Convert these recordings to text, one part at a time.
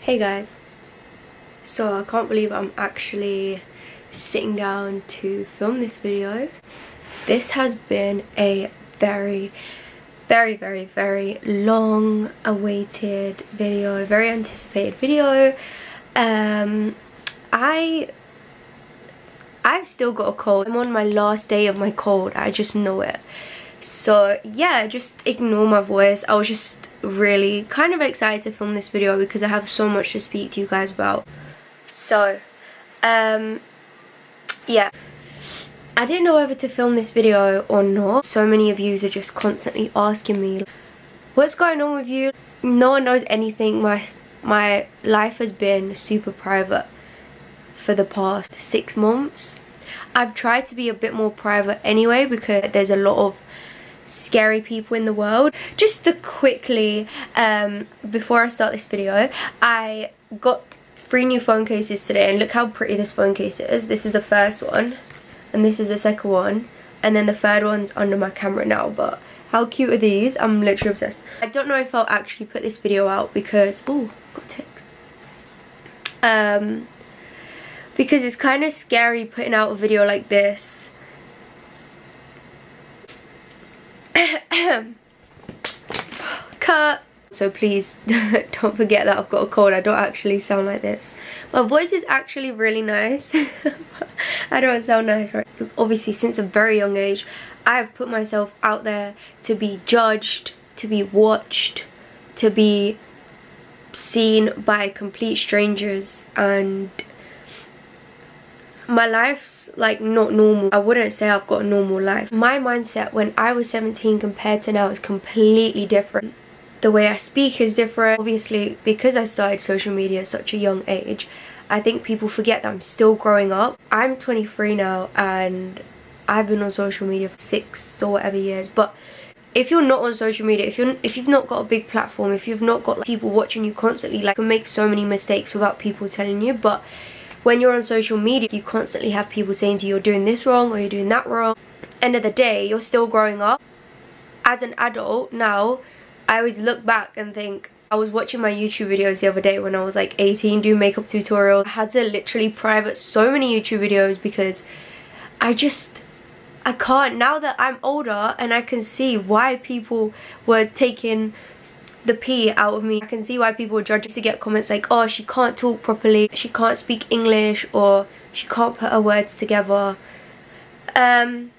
Hey guys, so I can't believe I'm actually sitting down to film this video. This has been a very long awaited video, very anticipated video. I've still got a cold. I'm on my last day of my cold, I just know it. So yeah, just ignore my voice. I was just really kind of excited to film this video because I have so much to speak to you guys about. So yeah, I didn't know whether to film this video or not. So many of you are just constantly asking me, what's going on with you? No one knows anything. My life has been super private for the past 6 months. I've tried to be a bit more private anyway because there's a lot of scary people in the world. Just to quickly, before I start this video, I got 3 new phone cases today, and look how pretty this phone case is. This is the first one, and this is the second one, and then the third one's under my camera now. But how cute are these? I'm literally obsessed. I don't know if I'll actually put this video out because got ticks. Because it's kind of scary putting out a video like this. Cut. So please don't forget that I've got a cold. I don't actually sound like this. My voice is actually really nice. I don't sound nice, right? Obviously, since a very young age, I have put myself out there to be judged, to be watched, to be seen by complete strangers, and my life's like not normal. I wouldn't say I've got a normal life. My mindset when I was 17 compared to now is completely different. The way I speak is different. Obviously, because I started social media at such a young age, I think people forget that I'm still growing up. I'm 23 now and I've been on social media for 6 or whatever years. But if you're not on social media, if you've not got a big platform, if you've not got like, people watching you constantly, like, you can make so many mistakes without people telling you. But when you're on social media, you constantly have people saying to you, you're doing this wrong or you're doing that wrong. End of the day, you're still growing up. As an adult now, I always look back and think, I was watching my YouTube videos the other day when I was like 18, doing makeup tutorials. I had to literally private so many YouTube videos because I can't. Now that I'm older and I can see why people were taking the pee out of me, I can see why people were judging to get comments like, oh, she can't talk properly, she can't speak English, or she can't put her words together. And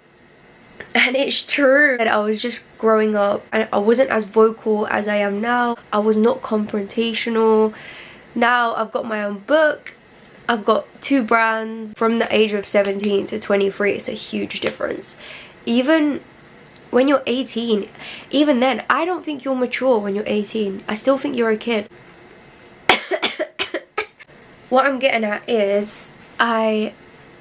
it's true that I was just growing up and I wasn't as vocal as I am now. I was not confrontational. Now I've got my own book, I've got 2 brands. From the age of 17 to 23, it's a huge difference. Even when you're 18, even then, I don't think you're mature when you're 18. I still think you're a kid. What I'm getting at is, I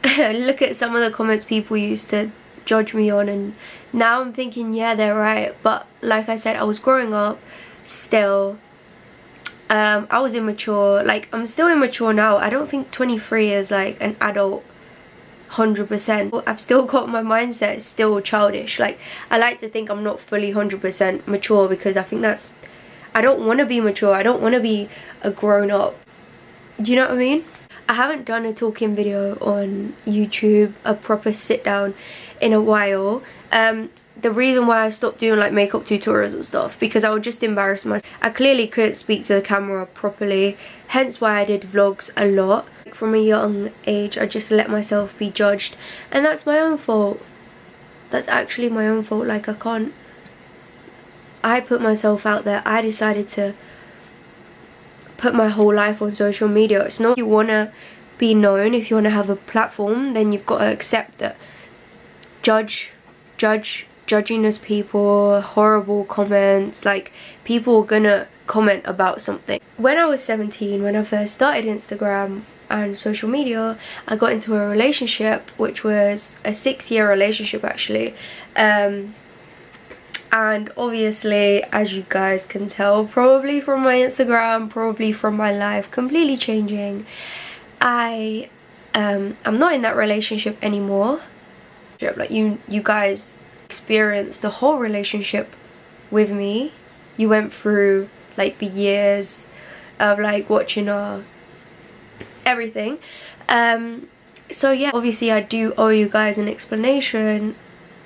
look at some of the comments people used to judge me on, and now I'm thinking, yeah, they're right. But like I said, I was growing up still. I was immature. Like, I'm still immature now. I don't think 23 is like an adult 100%. I've still got my mindset still childish. Like, I like to think I'm not fully 100% mature because I think that's, I don't want to be mature. I don't want to be a grown up. Do you know what I mean? I haven't done a talking video on YouTube, a proper sit down, in a while. The reason why I stopped doing like makeup tutorials and stuff, because I would just embarrass myself. I clearly couldn't speak to the camera properly, hence why I did vlogs a lot. From a young age, I just let myself be judged, and that's my own fault. That's actually my own fault. Like, I put myself out there. I decided to put my whole life on social media. It's not, if you want to be known, if you want to have a platform, then you've got to accept that judging as people, horrible comments, like, people are gonna comment about something. When I was 17, when I first started Instagram and social media, I got into a relationship, which was a 6-year relationship actually. And obviously, as you guys can tell, probably from my Instagram, probably from my life completely changing, I'm not in that relationship anymore. Like, you guys experienced the whole relationship with me. You went through like the years of like watching our everything. So yeah, obviously I do owe you guys an explanation,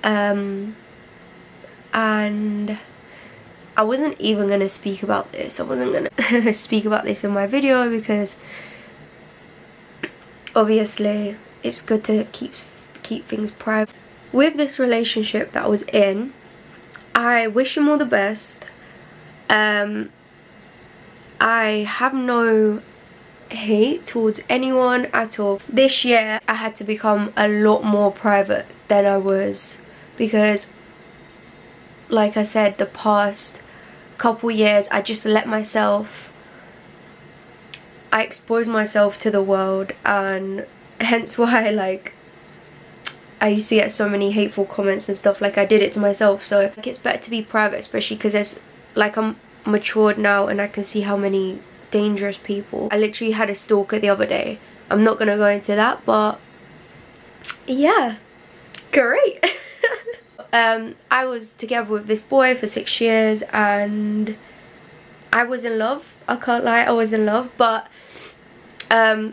and I wasn't even gonna speak about this. I wasn't gonna speak about this in my video because obviously it's good to keep things private. With this relationship that I was in, I wish him all the best. I have no hate towards anyone at all. This year I had to become a lot more private than I was, because like I said, the past couple years I just let myself, I exposed myself to the world, and hence why like I used to get so many hateful comments and stuff. Like I did it to myself. So like, it's better to be private, especially because there's like, I'm matured now and I can see how many dangerous people. I literally had a stalker the other day. I'm not gonna go into that, but yeah, great. I was together with this boy for 6 years and I was in love. I can't lie, I was in love, but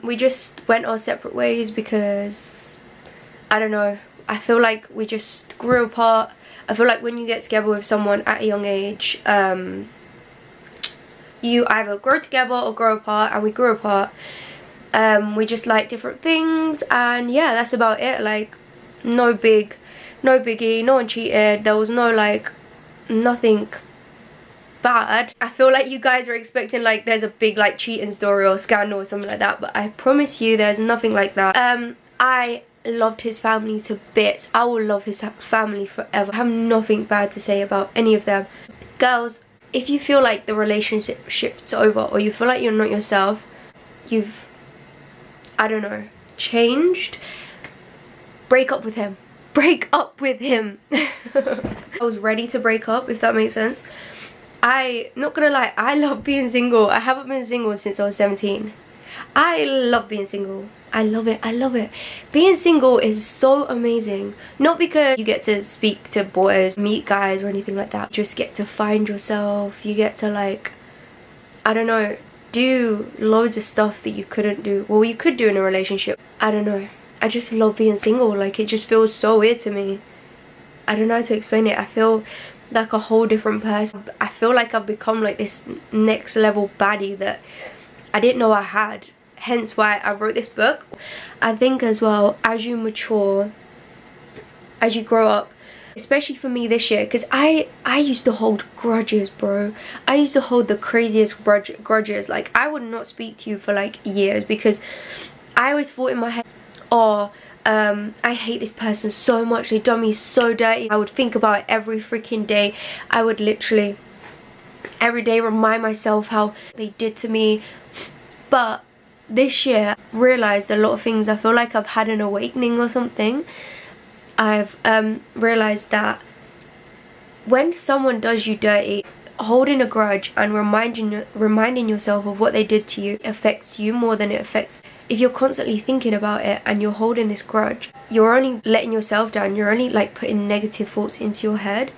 we just went our separate ways because I don't know, I feel like we just grew apart. I feel like when you get together with someone at a young age, you either grow together or grow apart, and we grew apart. We just like different things, and yeah, that's about it. Like no biggie, no one cheated, there was no like nothing bad. I feel like you guys are expecting like there's a big like cheating story or scandal or something like that, but I promise you there's nothing like that. I loved his family to bits. I will love his family forever. I have nothing bad to say about any of them. Girls, if you feel like the relationship's over, or you feel like you're not yourself, you've, I don't know, changed, break up with him. Break up with him. I was ready to break up, if that makes sense. Not gonna lie, I love being single. I haven't been single since I was 17. I love being single. I love it, I love it. Being single is so amazing. Not because you get to speak to boys, meet guys or anything like that. You just get to find yourself. You get to like, I don't know, do loads of stuff that you couldn't do, well, you could do in a relationship. I don't know, I just love being single. Like it just feels so weird to me. I don't know how to explain it. I feel like a whole different person. I feel like I've become like this next level baddie that I didn't know I had. Hence why I wrote this book. I think as well, as you mature, as you grow up, especially for me this year, because I used to hold grudges, bro. I used to hold the craziest grudges. Like I would not speak to you for like years because I always thought in my head, oh, I hate this person so much, they done me so dirty. I would think about it every freaking day. I would literally every day remind myself how they did to me. But this year I realized a lot of things. I feel like I've had an awakening or something. I've realized that when someone does you dirty, holding a grudge and reminding yourself of what they did to you affects you more than it affects. If you're constantly thinking about it and you're holding this grudge, you're only letting yourself down. You're only like putting negative thoughts into your head,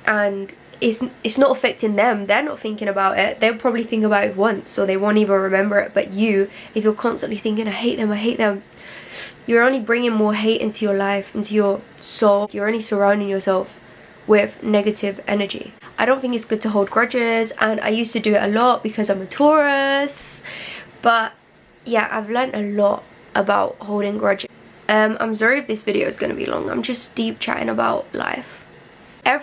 and it's not affecting them. They're not thinking about it. They'll probably think about it once, or they won't even remember it. But you, if you're constantly thinking, I hate them, you're only bringing more hate into your life, into your soul. You're only surrounding yourself with negative energy. I don't think it's good to hold grudges, and I used to do it a lot because I'm a Taurus. But yeah, I've learned a lot about holding grudges. I'm sorry if this video is going to be long. I'm just deep chatting about life. I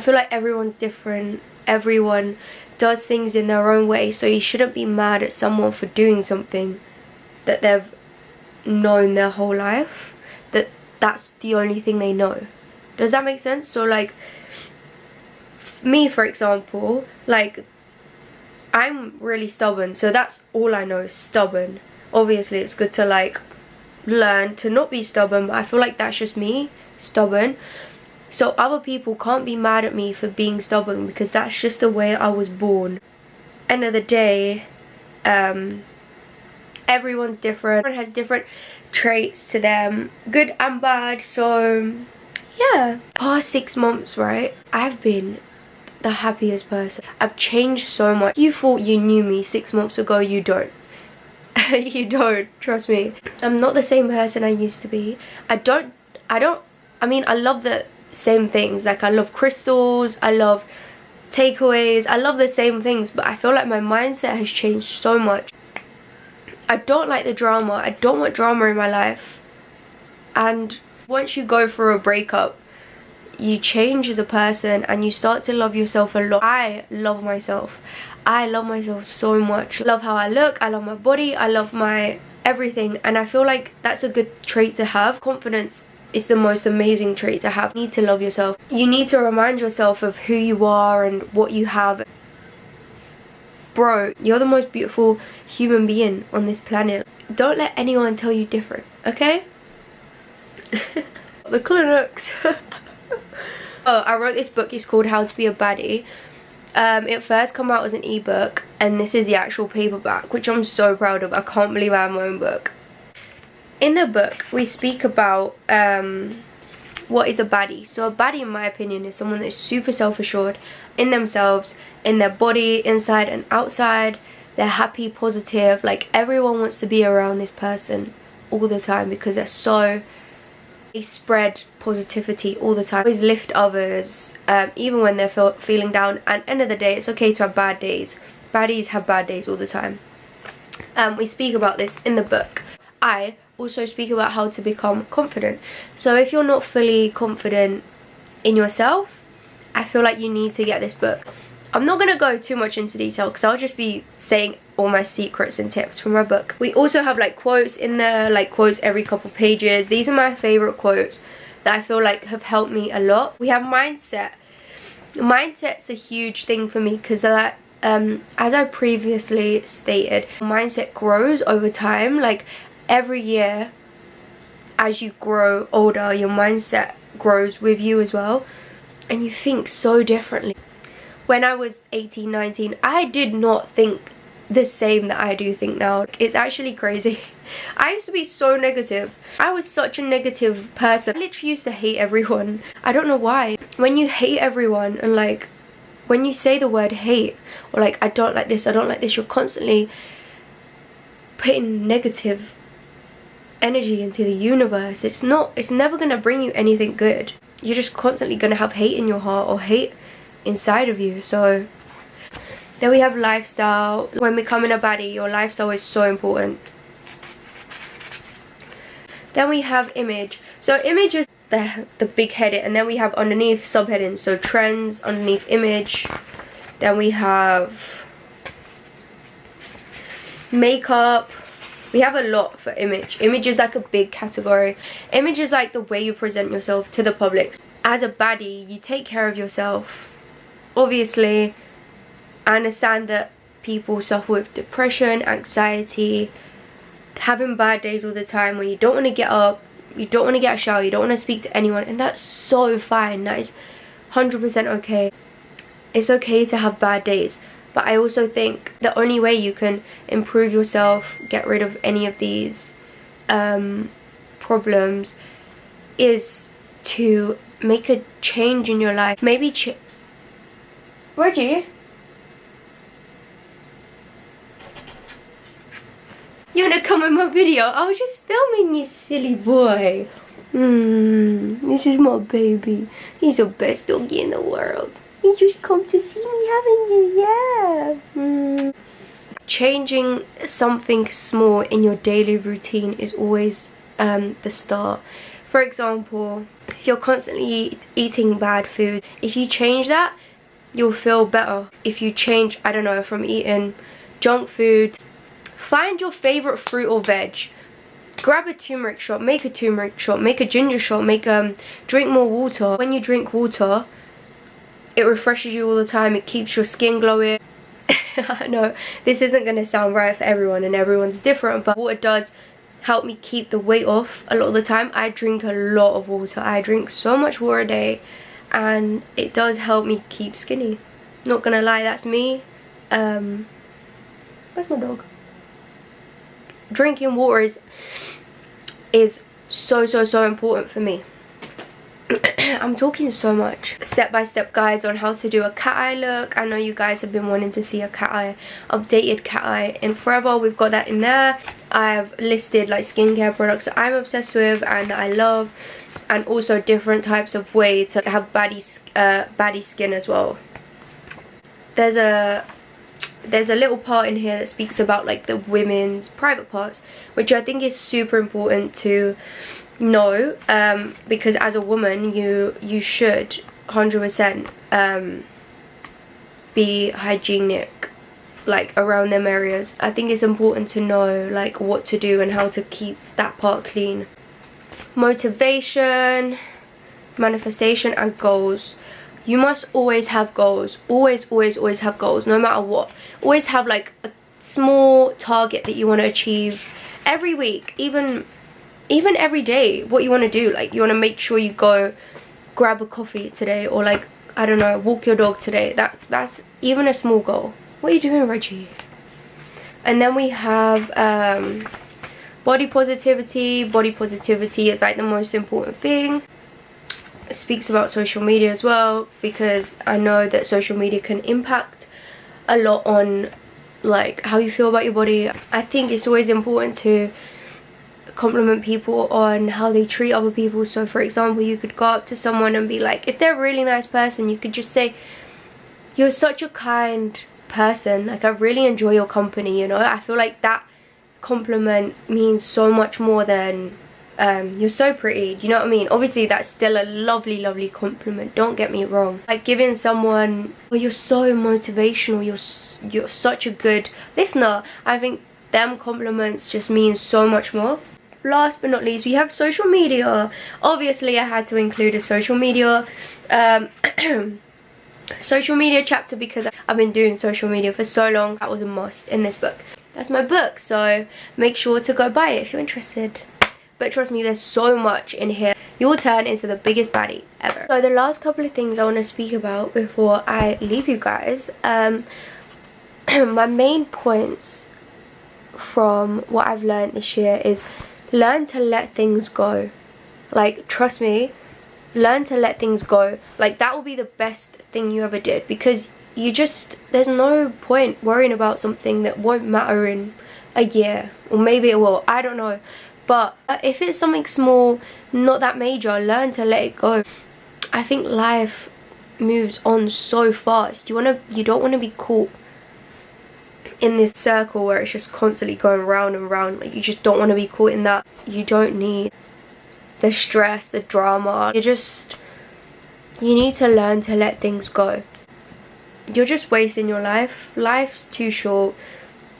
feel like everyone's different. Everyone does things in their own way, so you shouldn't be mad at someone for doing something that they've known their whole life, that's the only thing they know. Does that make sense? So like me, for example, like I'm really stubborn, so that's all I know is stubborn. Obviously it's good to like learn to not be stubborn, but I feel like that's just me, stubborn. So other people can't be mad at me for being stubborn because that's just the way I was born. End of the day, everyone's different. Everyone has different traits to them, good and bad. So yeah, past 6 months, right, I've been the happiest person. I've changed so much. You thought you knew me 6 months ago, you don't. You don't, trust me. I'm not the same person I used to be. I mean, I love the same things. Like, I love crystals, I love takeaways, I love the same things, but I feel like my mindset has changed so much. I don't like the drama. I don't want drama in my life. And once you go through a breakup, you change as a person and you start to love yourself a lot. I love myself. I love myself so much. I love how I look, I love my body, I love my everything, and I feel like that's a good trait to have. Confidence is the most amazing trait to have. You need to love yourself. You need to remind yourself of who you are and what you have. Bro, you're the most beautiful human being on this planet. Don't let anyone tell you different, okay? The clinics. Oh, I wrote this book. It's called How to Be a Baddie. It first came out as an ebook, and this is the actual paperback, which I'm so proud of. I can't believe I have my own book. In the book, we speak about what is a baddie. So a baddie, in my opinion, is someone that's super self-assured in themselves, in their body, inside and outside. They're happy, positive. Like, everyone wants to be around this person all the time because they spread positivity all the time. Always lift others, even when they're feeling down. And end of the day, it's okay to have bad days. Baddies have bad days all the time. We speak about this in the book. I also speak about how to become confident. So if you're not fully confident in yourself, I feel like you need to get this book. I'm not going to go too much into detail because I'll just be saying all my secrets and tips from my book. We also have like quotes in there, like quotes every couple pages. These are my favorite quotes that I feel like have helped me a lot. We have mindset. Mindset's a huge thing for me because as I previously stated, mindset grows over time. Like, every year as you grow older, your mindset grows with you as well, and you think so differently. When I was 18, 19, I did not think the same that I do think now. It's actually crazy. I used to be so negative. I was such a negative person. I literally used to hate everyone. I don't know why. When you hate everyone, and like when you say the word hate, or like I don't like this, I don't like this, you're constantly putting negative energy into the universe. It's never gonna bring you anything good. You're just constantly gonna have hate in your heart or hate inside of you. So then we have lifestyle. When becoming a baddie, your lifestyle is so important. Then we have image. So image is the big heading, and then we have underneath subheadings. So trends underneath image. Then we have makeup. We have a lot for image. Image is like a big category. Image is like the way you present yourself to the public. As a baddie, you take care of yourself. Obviously, I understand that people suffer with depression, anxiety, having bad days all the time where you don't want to get up, you don't want to get a shower, you don't want to speak to anyone, and that's so fine. That is 100% okay. It's okay to have bad days. But I also think the only way you can improve yourself, get rid of any of these problems, is to make a change in your life. Maybe Reggie? You wanna come in my video? I was just filming, you silly boy. This is my baby. He's the best doggy in the world. You just come to see me, haven't you? Yeah. Changing something small in your daily routine is always the start. For example, if you're constantly eating bad food, if you change that, you'll feel better. If you change, I don't know, from eating junk food, find your favorite fruit or veg. Grab a turmeric shot, make a turmeric shot, make a ginger shot, drink more water. When you drink water, it refreshes you all the time, it keeps your skin glowing. I know this isn't going to sound right for everyone and everyone's different, but water does help me keep the weight off a lot of the time. I drink a lot of water. I drink so much water a day, and it does help me keep skinny. Not gonna lie, that's me. Where's my dog? Drinking water is so important for me. I'm talking so much. Step-by-step guides on how to do a cat eye look. I know you guys have been wanting to see a cat eye, updated cat eye in forever. We've got that in there. I've listed like skincare products that I'm obsessed with and that I love, and also different types of ways to have baddie skin as well. There's a little part in here that speaks about like the women's private parts, which I think is super important to know, because as a woman you should 100% be hygienic like around them areas. I think it's important to know like what to do and how to keep that part clean. Motivation, manifestation, and goals. You must always have goals. Always have goals, no matter what. Always have like a small target that you want to achieve every week, even every day. What you want to do, like you want to make sure you go grab a coffee today, or like, I don't know, walk your dog today. That's even a small goal. What are you doing, Reggie? And then we have body positivity. Body positivity is like the most important thing. It speaks about social media as well, because I know that social media can impact a lot on like how you feel about your body. I think it's always important to compliment people on how they treat other people. So for example, you could go up to someone and be like, if they're a really nice person, you could just say, you're such a kind person, like I really enjoy your company, you know. I feel like that compliment means so much more than you're so pretty, you know what I mean? Obviously that's still a lovely compliment, don't get me wrong. Like giving someone, oh, you're so motivational, you're such a good listener. I think them compliments just mean so much more. Last but not least, we have social media. Obviously I had to include a social media social media chapter because I've been doing social media for so long. That was a must in this book. That's my book, so make sure to go buy it if you're interested. But trust me, there's so much in here. You will turn into the biggest baddie ever. So the last couple of things I want to speak about before I leave you guys, my main points from what I've learned this year is learn to let things go. Like, trust me, learn to let things go. Like, that will be the best thing you ever did, because you just, there's no point worrying about something that won't matter in a year, or maybe it will, I don't know. But if it's something small, not that major, learn to let it go. I think life moves on so fast. You don't want to be caught in this circle where it's just constantly going round and round. Like, you just don't want to be caught in that. You don't need the stress, the drama. You need to learn to let things go. You're just wasting your life. Life's too short.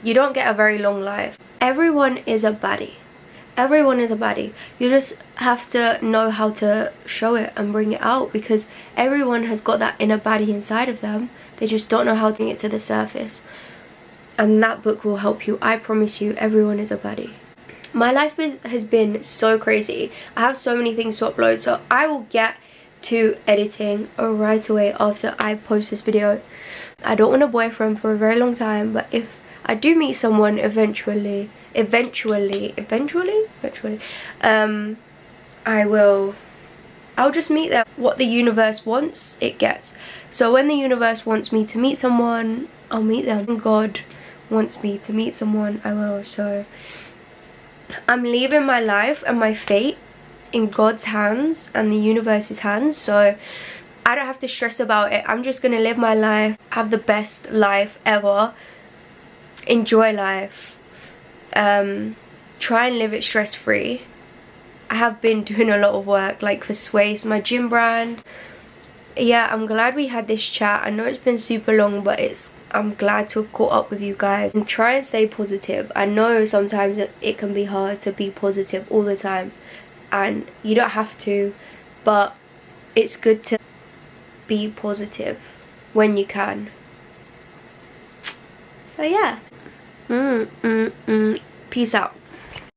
You don't get a very long life. Everyone is a baddie. Everyone is a baddie. You just have to know how to show it and bring it out, because everyone has got that inner baddie inside of them. They just don't know how to bring it to the surface. And that book will help you. I promise you, everyone is a baddie. My life has been so crazy. I have so many things to upload, so I will get to editing right away after I post this video. I don't want a boyfriend for a very long time, but if I do meet someone eventually, I'll just meet them. What the universe wants, it gets. So when the universe wants me to meet someone, I'll meet them. When God wants me to meet someone, I will. So I'm leaving my life and my fate in God's hands and the universe's hands, so I don't have to stress about it. I'm just gonna live my life, have the best life ever, enjoy life, try and live it stress-free. I have been doing a lot of work, like for Sways, my gym brand. Yeah, I'm glad we had this chat. I know it's been super long, but I'm glad to have caught up with you guys. And try and stay positive. I know sometimes it can be hard to be positive all the time, and you don't have to, but it's good to be positive when you can. So yeah, peace out.